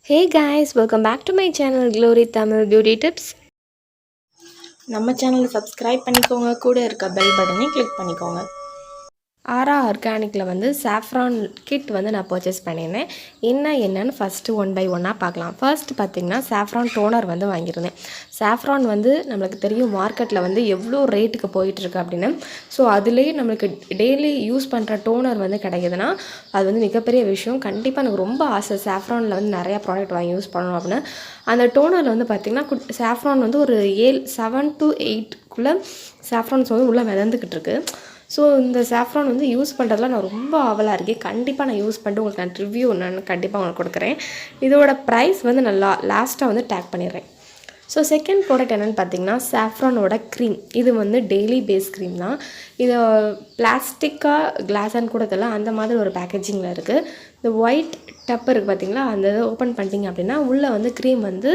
Hey guys, welcome back to my channel Glory Tamil Beauty Tips. நம்ம சேனலை subscribe பண்ணிக்கோங்க, கூட இருக்க பெல் பட்டனை கிளிக் பண்ணிக்கோங்க. AARA ஆர்கானிக்கில் வந்து சாஃப்ரான் கிட் வந்து நான் பர்ச்சேஸ் பண்ணியிருந்தேன். என்னென்னு ஃபஸ்ட்டு ஒன் பை ஒன்னாக பார்க்கலாம். ஃபர்ஸ்ட் பார்த்திங்கன்னா சாஃப்ரான் டோனர் வந்து வாங்கியிருந்தேன். சாஃப்ரான் வந்து நம்மளுக்கு தெரியும் மார்க்கெட்டில் வந்து எவ்வளோ ரேட்டுக்கு போயிட்டுருக்கு அப்படின்னு. ஸோ அதுலேயே நம்மளுக்கு டெய்லி யூஸ் பண்ணுற டோனர் வந்து கிடைக்குதுன்னா அது வந்து மிகப்பெரிய விஷயம். கண்டிப்பாக எனக்கு ரொம்ப ஆசை சாஃப்ரானில் வந்து நிறையா ப்ராடக்ட் வாங்கி யூஸ் பண்ணணும் அப்படின்னு. அந்த டோனரில் வந்து பார்த்திங்கன்னா சாஃப்ரான் வந்து ஒரு 7 to 8க்குள்ளே சாஃப்ரான்ஸ் வந்து உள்ளே மிதந்துக்கிட்டு இருக்கு. ஸோ இந்த சாஃப்ரான் வந்து யூஸ் பண்ணுறதுல நான் ரொம்ப ஆவலாக இருக்கேன். கண்டிப்பாக நான் யூஸ் பண்ணிட்டு உங்களுக்கு நான் ரிவ்யூ நான் கண்டிப்பாக உங்களுக்கு கொடுக்குறேன். இதோட ப்ரைஸ் வந்து நான் லாஸ்ட்டாக வந்து டேக் பண்ணிடுறேன். ஸோ செகண்ட் ப்ராடக்ட் என்னென்னு பார்த்தீங்கன்னா சாஃப்ரானோட க்ரீம். இது வந்து டெய்லி பேஸ் க்ரீம் தான். இது பிளாஸ்டிக்காக கிளாஸான்னு கூட தெரியல, அந்த மாதிரி ஒரு பேக்கேஜிங்கில் இருக்குது. இந்த ஒயிட் டப் இருக்குது பார்த்தீங்களா, அந்த இதை ஓப்பன் பண்ணிட்டீங்க அப்படின்னா உள்ளே வந்து க்ரீம் வந்து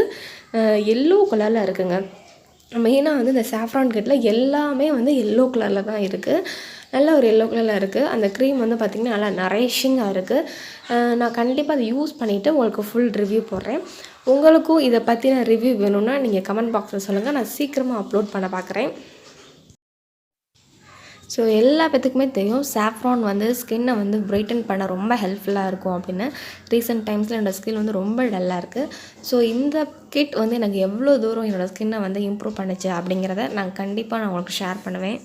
எல்லோ கலரில் இருக்குங்க. மெயினாக வந்து இந்த சாஃப்ரான் கிட்டில் எல்லாமே வந்து எல்லோ கலரில் தான் இருக்குது. நல்ல ஒரு எல்லோ கலரில் இருக்குது. அந்த க்ரீம் வந்து பார்த்திங்கன்னா நல்லா நரிஷிங்காக இருக்குது. நான் கண்டிப்பாக அதை யூஸ் பண்ணிவிட்டு உங்களுக்கு ஃபுல் ரிவ்யூ போடுறேன். உங்களுக்கும் இதை பற்றின ரிவ்யூ வேணும்னா நீங்கள் கமெண்ட் பாக்ஸில் சொல்லுங்கள், நான் சீக்கிரமாக அப்லோட் பண்ண பார்க்குறேன். ஸோ எல்லா பேத்துக்குமே தெரியும் சாஃப்ரான் வந்து ஸ்கின்னை வந்து பிரைட்டன் பண்ண ரொம்ப ஹெல்ப்ஃபுல்லாக இருக்கும் அப்படின்னு. ரீசெண்ட் டைம்ஸில் என்னோடய ஸ்கின் வந்து ரொம்ப டல்லாக இருக்குது. ஸோ இந்த கிட் வந்து எனக்கு எவ்வளோ தூரம் என்னோடய ஸ்கின்னை வந்து இம்ப்ரூவ் பண்ணுச்சு அப்படிங்கிறத நான் கண்டிப்பாக உங்களுக்கு ஷேர் பண்ணுவேன்.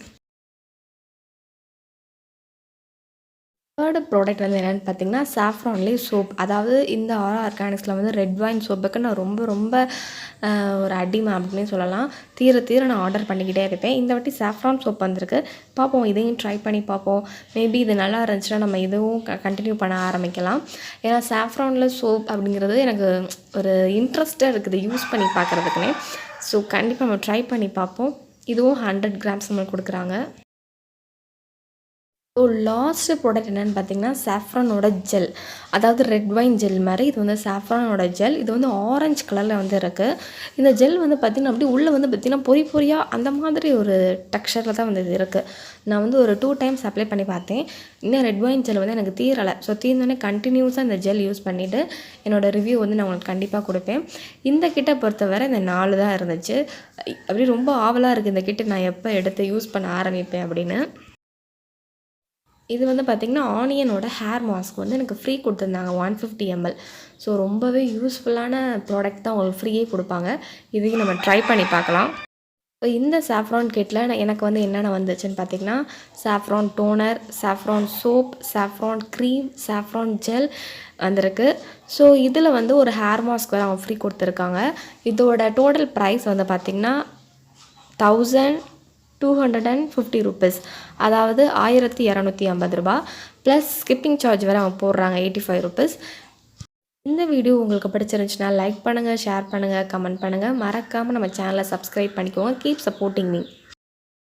தேர்டு ப்ராடக்ட் வந்து என்னென்னு பார்த்தீங்கன்னா சாஃப்ரான்லேயே சோப். அதாவது இந்த AARA ஆர்கானிக்ஸில் வந்து ரெட் வைன் சோப்புக்கு நான் ரொம்ப ஒரு அடிமை அப்படின்னு சொல்லலாம். தீர நான் ஆர்டர் பண்ணிக்கிட்டே இருப்பேன். இந்த வாட்டி சாஃப்ரான் சோப் வந்திருக்கு. பார்ப்போம், இதையும் ட்ரை பண்ணி பார்ப்போம். மேபி இது நல்லா இருந்துச்சுன்னா நம்ம இதுவும் கண்டினியூ பண்ண ஆரம்பிக்கலாம். ஏன்னா சாஃப்ரானில் சோப் அப்படிங்கிறது எனக்கு ஒரு இன்ட்ரெஸ்ட்டாக இருக்குது யூஸ் பண்ணி பார்க்குறதுக்குனே. ஸோ கண்டிப்பாக நம்ம ட்ரை பண்ணி பார்ப்போம். இதுவும் 100 கிராம்ஸ் நம்மளுக்கு கொடுக்குறாங்க. ஸோ லாஸ்ட்டு ப்ராடக்ட் என்னென்னு பார்த்தீங்கன்னா சாஃப்ரானோட ஜெல். அதாவது ரெட் வைன் ஜெல் மாதிரி இது வந்து சாஃப்ரானோட ஜெல். இது வந்து ஆரஞ்சு கலரில் வந்து இருக்குது. இந்த ஜெல் வந்து பார்த்திங்கன்னா அப்படி உள்ளே வந்து பார்த்திங்கன்னா பொறியாக அந்த மாதிரி ஒரு டெக்ஸ்சரில் தான் வந்து இது இருக்குது. நான் வந்து ஒரு 2 டைம்ஸ் அப்ளை பண்ணி பார்த்தேன். இன்னும் ரெட் வைன் ஜெல் வந்து எனக்கு தீரலை. ஸோ தீர்ந்தோடனே கண்டினியூஸாக இந்த ஜெல் யூஸ் பண்ணிவிட்டு என்னோடய ரிவ்யூ வந்து நான் உங்களுக்கு கண்டிப்பாக கொடுப்பேன். இந்த கிட்டை பொறுத்தவரை இந்த 4 தான் இருந்துச்சு. அப்படி ரொம்ப ஆவலாக இருக்குது இந்த கிட்ட நான் எப்போ எடுத்து யூஸ் பண்ண ஆரம்பிப்பேன் அப்படின்னு. இது வந்து பார்த்திங்கன்னா ஆனியனோட ஹேர் மாஸ்க் வந்து எனக்கு ஃப்ரீ கொடுத்துருந்தாங்க 150 ml. ஸோ ரொம்பவே யூஸ்ஃபுல்லான ப்ராடக்ட் தான் உங்களுக்கு ஃப்ரீயே கொடுப்பாங்க. இதையும் நம்ம ட்ரை பண்ணி பார்க்கலாம். ஸோ இந்த சாஃப்ரான் கிட்டில் எனக்கு வந்து என்னென்ன வந்துச்சுன்னு பார்த்திங்கன்னா saffron toner, saffron soap, saffron cream, saffron gel வந்திருக்கு. ஸோ இதில் வந்து ஒரு ஹேர் மாஸ்க் வந்து அவங்க ஃப்ரீ கொடுத்துருக்காங்க. இதோட டோட்டல் ப்ரைஸ் வந்து பார்த்திங்கன்னா 1250 rupees, அதாவது 1250 ரூபா ப்ளஸ் ஸ்கிப்பிங் சார்ஜ் வேறு அவங்க போடுறாங்க 85 rupees. இந்த வீடியோ உங்களுக்கு பிடிச்சிருந்துச்சுன்னா லைக் பண்ணுங்கள், ஷேர் பண்ணுங்கள், கமெண்ட் பண்ணுங்கள். மறக்காமல் நம்ம சேனலை சப்ஸ்கிரைப் பண்ணிக்கோங்க. Keep supporting me.